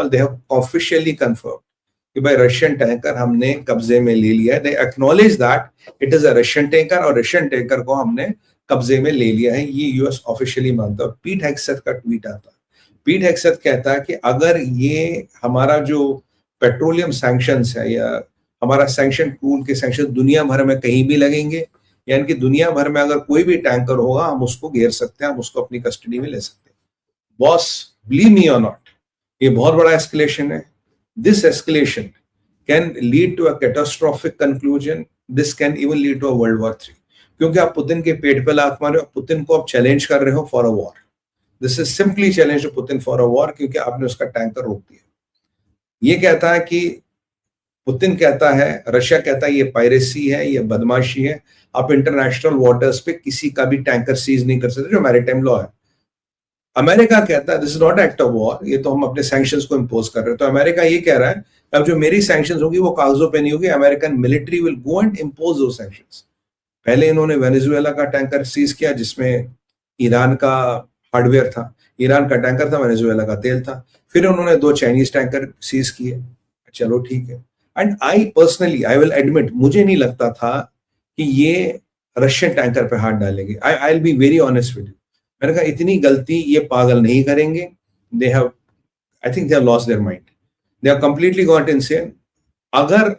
They have officially confirm कि भाई Russian tanker हमने कब्जे में ले लिया है. They acknowledge that it is a Russian tanker और रशियन टैंकर को हमने कब्जे में ले लिया है. ये यूएस ऑफिशियली मानता है. पीट हेग्सेथ का ट्वीट आता है. पीट हेग्सेथ कहता है कि अगर ये हमारा जो पेट्रोलियम सैंक्शंस है या हमारा सैंक्शन टूल के सैंक्शन दुनिया भर में कहीं भी लगेंगे, यानी कि दुनिया भर में अगर कोई भी टैंकर होगा हम उसको घेर सकते हैं, हम उसको अपनी कस्टडी में ले सकते हैं. बॉस, बिलीव मी और नॉट, ये बहुत बड़ा एस्केलेशन है. This escalation can lead to a catastrophic conclusion. This can even lead to a World War III. क्योंकि आप पुतिन के पेट पे लात मार रहे हो, पुतिन को आप चैलेंज कर रहे हो for a war. This is simply challenge to Putin for a war, क्योंकि आपने उसका टैंकर रोक दिया. ये कहता है कि पुतिन कहता है, रशिया कहता है ये पायरेसी है, ये बदमाशी है, आप इंटरनेशनल वाटर्स पे किसी का भी टैंकर सीज नहीं कर सकते, जो मैरीटाइम लॉ है. अमेरिका कहता है this is not act of war, ये तो हम अपने सैंक्शंस को इंपोज कर रहे हैं. तो अमेरिका ये कह रहा है अब जो मेरी सैंक्शंस होगी वो कागजों पे नहीं होगी, American military will go and impose दो सैंक्शंस. पहले इन्होंने वेनेजुएला का टैंकर सीज किया जिसमें ईरान का हार्डवेयर था, ईरान का टैंकर था, वेनेजुएला का तेल था. फिर उन्होंने 2 चाइनीज टैंकर सीज किए. चलो ठीक है. And I personally I will admit, मुझे नहीं लगता था कि ये रशियन टैंकर पे हाथ डालेंगे. I will be very honest with you. मैंने कहा इतनी गलती ये पागल नहीं करेंगे. They have, I think they have lost their mind, they have completely got insane. अगर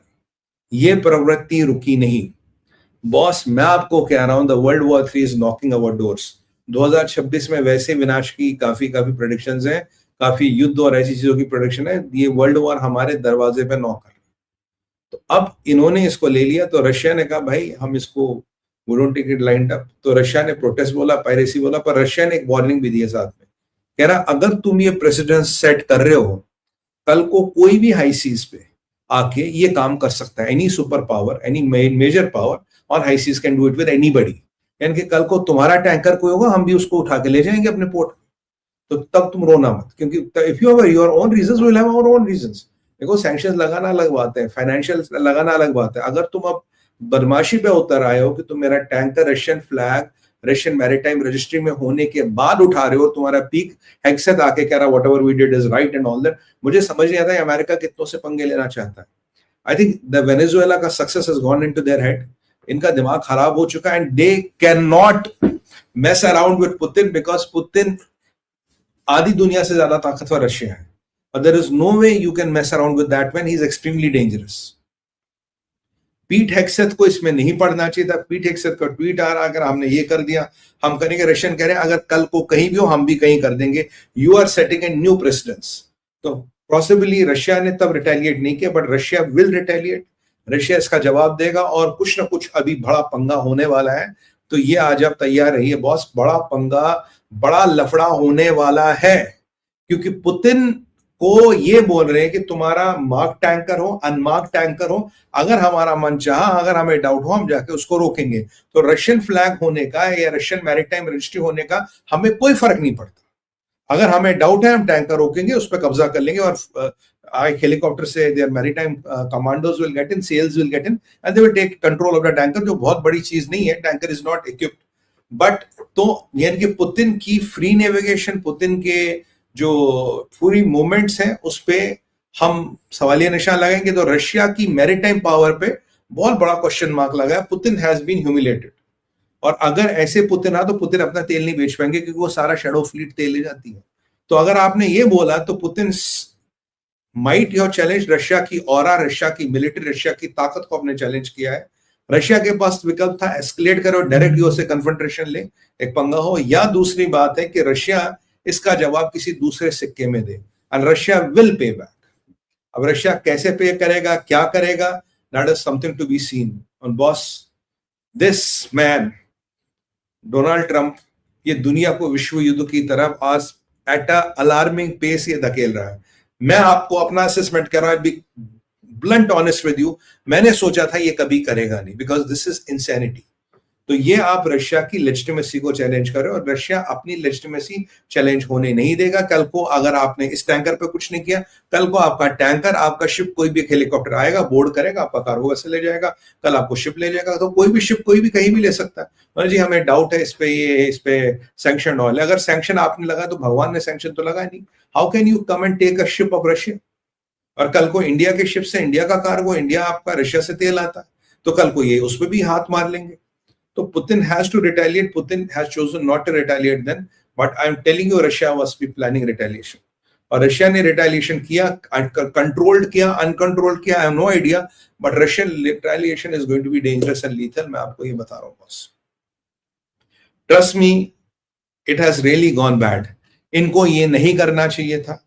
ये प्रवृत्ति रुकी नहीं, बॉस मैं आपको कह रहा हूं, the world war 3 is knocking our doors. 2026 में वैसे विनाश की काफी प्रेडिक्शंस हैं, काफी युद्ध और ऐसी चीजों की प्रेडिक्शन है. ये वर्ल्ड वॉर हमारे दरवाजे पे नॉक कर रहा है. तो अब इन्होंने इसको ले लिया, तो रशिया ने कहा भाई हम इसको We don't take it lined up. तो रशिया ने प्रोटेस्ट बोला, पायरेसी बोला, पर रशिया ने एक वार्निंग भी दी है साथ में. कह रहा अगर तुम ये प्रेसिडेंस सेट कर रहे हो, कल को कोई भी हाई सीज पे आके ये काम कर सकता है. Any super power, any major power और high seas can do it with anybody. यानी कि कल को तुम्हारा टैंकर कोई होगा, हम भी उसको उठा के ले जाएंगे अपने पोर्ट. तो तब तुम रोना मत, क्योंकि if you have your own reasons, we will have our own reasons. देखो सैंक्शंस लगाना अलग बात है, फाइनेंशियल लगाना अलग बात है. अगर तुम अब बदमाशी पे उतर आए हो कि तुम मेरा tanker Russian flag, Russian maritime registry में होने के बाद उठा रहे हो, तुम्हारा पीक हेग्सेथ आके कह रहा whatever we did is right and all that. मुझे समझ नहीं आता है अमेरिका कितनों से पंगे लेना चाहता है. आई थिंक द वेनेजुएला का success has gone into their head. इनका दिमाग खराब हो चुका है and they can not mess around with Putin, because Putin आधी दुनिया से ज्यादा ताकतवर रशिया है. But there is no way you can mess around with that man. He is extremely dangerous. पीट हेग्सेथ को इसमें नहीं पढ़ना चाहिए था. पीट हेग्सेथ का ट्वीट आ रहा, अगर हमने ये कर दिया हम करेंगे. रशियन कह रहे हैं अगर कल को कहीं भी हो हम भी कहीं कर देंगे. You are setting a new precedence. तो पॉसिबली रशिया ने तब रिटेलिएट नहीं किया, but Russia will retaliate. Russia इसका जवाब देगा और कुछ ना कुछ अभी बड़ा पंगा होने वाला है. तो ये आज आप तैयार रहिए बॉस, बड़ा पंगा, बड़ा लफड़ा होने वाला है. क्योंकि पुतिन को ये बोल रहे हैं कि तुम्हारा मार्क टैंकर हो, अनमार्क टैंकर हो, अगर हमारा मन चाहा, अगर हमें डाउट हो, हम जाके उसको रोकेंगे. तो रशियन फ्लैग होने का या रशियन मैरीटाइम रजिस्ट्री होने का हमें कोई फर्क नहीं पड़ता. अगर हमें डाउट है हम टैंकर रोकेंगे, उस पर कब्जा कर लेंगे और हेलीकॉप्टर से there maritime commandos will get in, seals will get in and they will take control of the tanker. जो बहुत बड़ी चीज नहीं है, tanker is not equipped. But तो यानी कि पुतिन की फ्री नेविगेशन, पुतिन के जो पूरी मूवमेंट्स हैं उस पे हम सवालिया निशान लगाएंगे. तो रशिया की मैरीटाइम पावर पे बहुत बड़ा क्वेश्चन मार्क लगा है. Putin has been humiliated. और अगर ऐसे पुतिन आ तो पुतिन अपना तेल नहीं बेच पाएंगे, क्योंकि वो सारा शैडो फ्लीट तेल ले जाती है. तो अगर आपने ये बोला तो Putin might have challenge Russia की ऑरा, रशिया की मिलिट्री, रशिया की ताकत को आपने चैलेंज किया है. रशिया के पास विकल्प था एस्केलेट करो, डायरेक्ट यूएस से कन्फ्रंटेशन ले, एक पंगा हो. या दूसरी बात है कि रशिया इसका जवाब किसी दूसरे सिक्के में दे and Russia will pay back. अब रशिया कैसे पे करेगा, क्या करेगा, that is something to be seen. और boss, this man Donald Trump ये दुनिया को विश्व युद्ध की तरफ आज एट अ अलार्मिंग पेस ये धकेल रहा है. मैं आपको अपना असेसमेंट कर रहा हूं, be blunt honest with you, मैंने सोचा था ये कभी करेगा नहीं, बिकॉज दिस इज इंसैनिटी. तो ये आप रशिया की लेजिटिमेसी को चैलेंज कर रहे हो, और रशिया अपनी लेजिटिमेसी चैलेंज होने नहीं देगा। कल को अगर आपने इस टैंकर पे कुछ नहीं किया, कल को आपका टैंकर, आपका शिप, कोई भी हेलीकॉप्टर आएगा, बोर्ड करेगा, आपका कार्गो वैसे ले जाएगा, कल आपको शिप ले जाएगा। तो कोई भी शिप कोई भी कहीं भी ले सकता है। जी हमें डाउट है इस पे, ये इस पे सैंक्शन ऑयल है। अगर सैंक्शन आपने लगा तो भगवान ने सैंक्शन तो लगा नहीं। How can you come and take a ship of Russia? और कल को इंडिया के शिप से इंडिया का कार्गो, इंडिया आपका रशिया से तेल आता है, तो कल को ये उस पर भी हाथ मार लेंगे। तो Putin has to retaliate. Putin has chosen not to retaliate then, but I'm telling you, Russia was be planning retaliation. और रशिया ने रिटेलिएशन किया, कंट्रोल्ड किया, अनकंट्रोल्ड किया, I have no idea, but Russian retaliation is going to be dangerous and lethal. मैं आपको ये बता रहा हूं boss, trust me, it has really gone bad. इनको ये नहीं करना चाहिए था।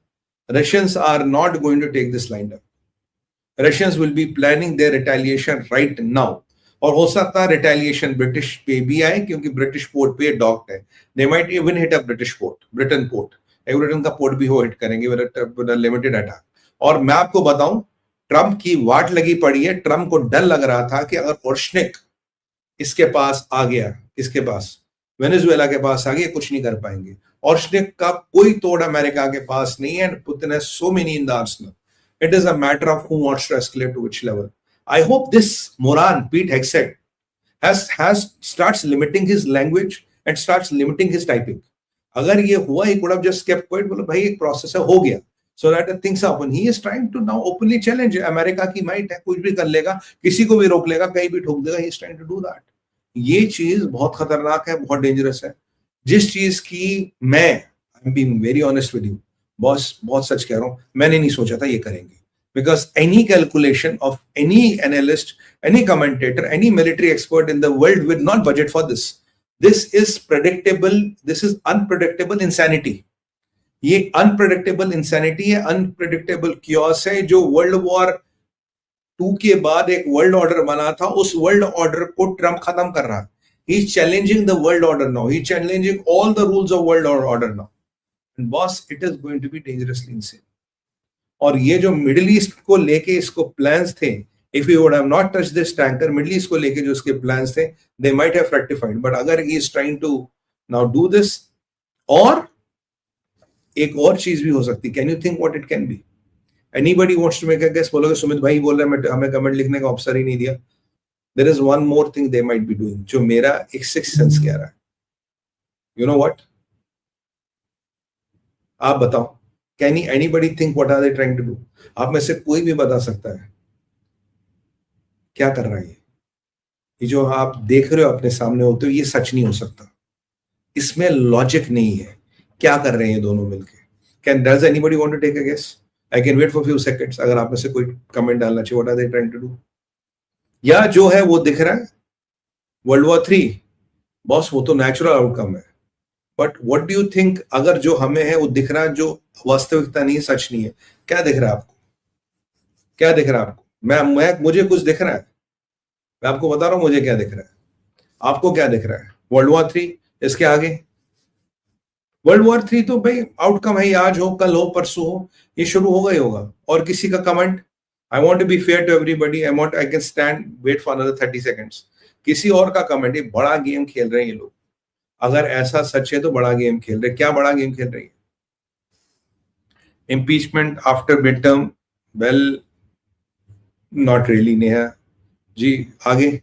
Russians are not going to take this line up. Russians will be planning their retaliation right now, और हो सकता है रिटेलिएशन ब्रिटिश पे भी आए, क्योंकि ब्रिटिश पोर्ट पे डॉक्ड है। They might even hit a British port, Britain port, Britain का पोर्ट भी वो हिट करेंगे विद अ लिमिटेड अटैक। और मैं आपको बताऊं, ट्रंप की वाट लगी पड़ी है। ट्रंप को डर लग रहा था कि अगर ओर्शनिक इसके पास आ गया, किसके पास, वेनेजुएला के पास आ गया, कुछ नहीं कर पाएंगे। ओर्शनिक का कोई तोड़ अमेरिका के पास नहीं है। Putin has so many in the arsenal. It is a matter of who wants to escalate to which level. I hope this moron, Pete Hegseth, starts limiting his language and starts limiting his typing. अगर ये हुआ, he could have just kept quiet, बोलो भाई एक process है, हो गया, so that things happen. He is trying to now openly challenge America की माइट है, कुछ भी कर लेगा, किसी को भी रोक लेगा, कहीं भी ठोक देगा। He is trying to do that. ये चीज बहुत खतरनाक है, बहुत डेंजरस है। जिस चीज की मैं I'm being very honest with you, boss, बहुत सच कह रहा हूं, मैंने नहीं सोचा था ये करेंगे। Because any calculation of any analyst, any commentator, any military expert in the world will not budget for this. This is predictable. This is unpredictable insanity. ये unpredictable insanity है, unpredictable chaos है, जो World War II के बाद एक world order बना था, उस वर्ल्ड ऑर्डर को ट्रम्प खत्म कर रहा है। He is challenging the world order now. He is challenging all the rules of world order now. And boss, it is going to be dangerously insane. और ये जो मिडिल ईस्ट को लेके इसको प्लान्स थे, if you would have not touch this tanker, middle east को लेके जो इसके प्लान्स थे, they might have rectified, but अगर he is trying to now do this, और एक और चीज भी हो सकती, can you think what it can be? Anybody wants to make a guess? बोलोगे सुमित भाई बोल रहे हैं हमें कमेंट लिखने का ऑप्शन ही नहीं दिया। There is one more thing they might be doing, जो मेरा एक सिक्स्थ सेंस कह रहा है। You know what? आप बताओ, Can anybody think what are they trying to do? आप में से कोई भी बता सकता है क्या कर रहा है ये जो आप देख रहे हो अपने सामने होते हो, ये सच नहीं हो सकता, इसमें लॉजिक नहीं है। क्या कर रहे हैं ये दोनों मिलके? Does anybody want to take a guess? I can wait for few seconds. अगर आप में से कोई कमेंट डालना चाहिए, what are they trying to do? या जो है वो दिख रहा है World War III, बॉस वो तो नेचुरल आउटकम है, but what do you think अगर जो हमें है वो दिख रहा है, जो वास्तविकता नहीं है, सच नहीं है? क्या दिख रहा है आपको? क्या दिख रहा है आपको? मैं मुझे कुछ दिख रहा है, मैं आपको बता रहा हूं मुझे क्या दिख रहा है। आपको क्या दिख रहा है? वर्ल्ड वॉर 3, इसके आगे वर्ल्ड वॉर 3 तो भाई आउटकम है, आज हो, कल हो, परसों हो, ये शुरू होगा ही होगा। और किसी का comment, I want to be fair to everybody, I can stand wait for another 30 seconds. किसी और का कमेंट, एक बड़ा गेम खेल रहे हैं ये लोग। अगर ऐसा सच है तो बड़ा गेम खेल रहे। क्या बड़ा गेम खेल रहे हैं? Impeachment after mid term, well not really Neha ji. आगे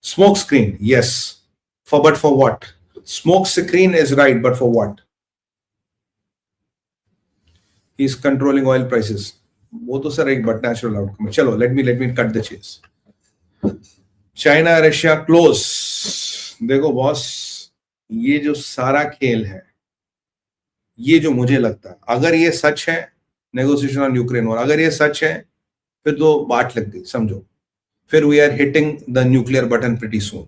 smoke screen, yes, but for what? Smoke screen is right, but for what? He is controlling oil prices, वो तो सर एक बट नेचुरल आउटकम है। चलो let me cut the chase. China Russia close. देखो boss, ये जो सारा खेल है, ये जो मुझे लगता है, अगर ये सच है नेगोशिएशन ऑन यूक्रेन वॉर, अगर ये सच है फिर तो बात लग गई, समझो। फिर we are hitting the nuclear button pretty soon.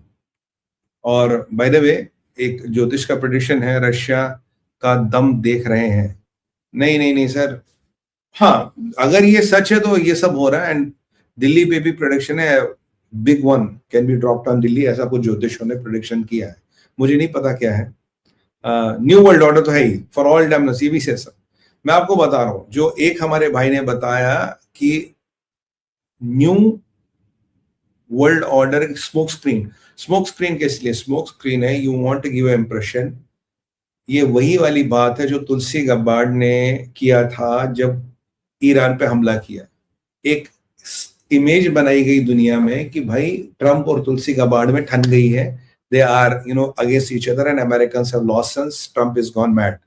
और बाय द वे, एक ज्योतिष का प्रेडिक्शन है, रशिया का दम देख रहे हैं। नहीं नहीं नहीं सर, हाँ अगर ये सच है तो ये सब हो रहा है। एंड दिल्ली पे भी प्रेडिक्शन है, big one can be dropped on Delhi, ऐसा कुछ ज्योतिषों ने प्रेडिक्शन किया है, मुझे नहीं पता क्या है। न्यू वर्ल्ड ऑर्डर तो है ही, फॉर ऑल डैमनेस, ये भी से सब। मैं आपको बता रहा हूं, जो एक हमारे भाई ने बताया कि new world order smoke screen किस लिए स्मोक स्क्रीन है? You want to give impression. ये वही वाली बात है जो तुलसी गब्बार्ड ने किया था जब ईरान पे हमला किया। एक इमेज बनाई गई दुनिया में कि भाई ट्रंप और तुलसी गब्बार्ड में ठन गई है, they are against each other and Americans have lost since Trump is gone mad.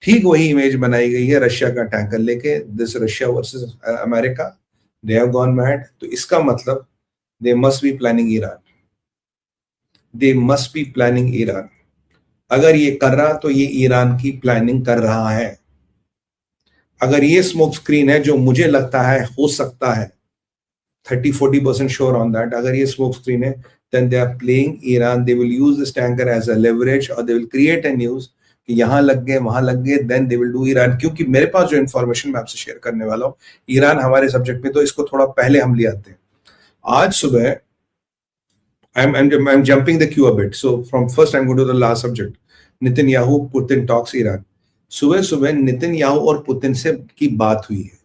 ठीक वही इमेज बनाई गई है रशिया का टैंकर लेके, this Russia versus America, they have gone mad. तो इसका मतलब they must be planning Iran, they must be planning Iran. अगर ये कर रहा तो ये ईरान की प्लानिंग कर रहा है। अगर ये स्मोक स्क्रीन है, जो मुझे लगता है हो सकता है 30-40% श्योर ऑन दैट, अगर ये स्मोक स्क्रीन है, then they are playing Iran. They will use this tanker as a leverage, or they will create a news कि यहाँ लग गए वहां लग गए, then they will do Iran। क्योंकि मेरे पास जो इन्फॉर्मेशन मैं आपसे शेयर करने वाला हूँ, ईरान हमारे सब्जेक्ट में, तो इसको थोड़ा पहले हम ले आते हैं। आज सुबह I'm jumping the queue a bit, so from first I'm going to the last subject, Netanyahu Putin talks Iran। सुबह सुबह नेतन्याहू और पुतिन से की बात हुई है।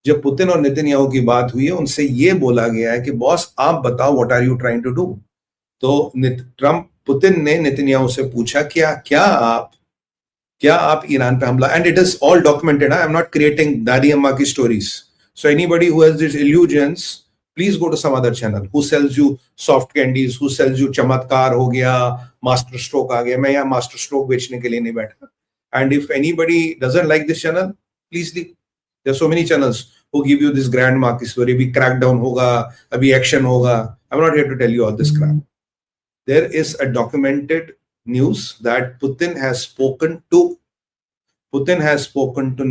जब पुतिन और नेतन्याहू की बात हुई है, उनसे ये बोला गया है कि बॉस आप बताओ what are you trying to do. तो पुतिन ने नेतन्याहू से पूछा क्या आप ईरान पे हमला, and it is all documented, I am not creating दादी अम्मा की stories. So anybody who has this illusions, please go to some other channel who sells you soft candies, who sells you चमत्कार हो गया, master stroke आ गया। मैं यहाँ master stroke बेचने के लिए नहीं बैठा। And if anybody doesn't like this channel, please leave. There are so many channels who give you this grandma की story, अभी crackdown होगा, अभी action होगा। I'm not here to tell you all this crap. There is a documented news that Putin has spoken to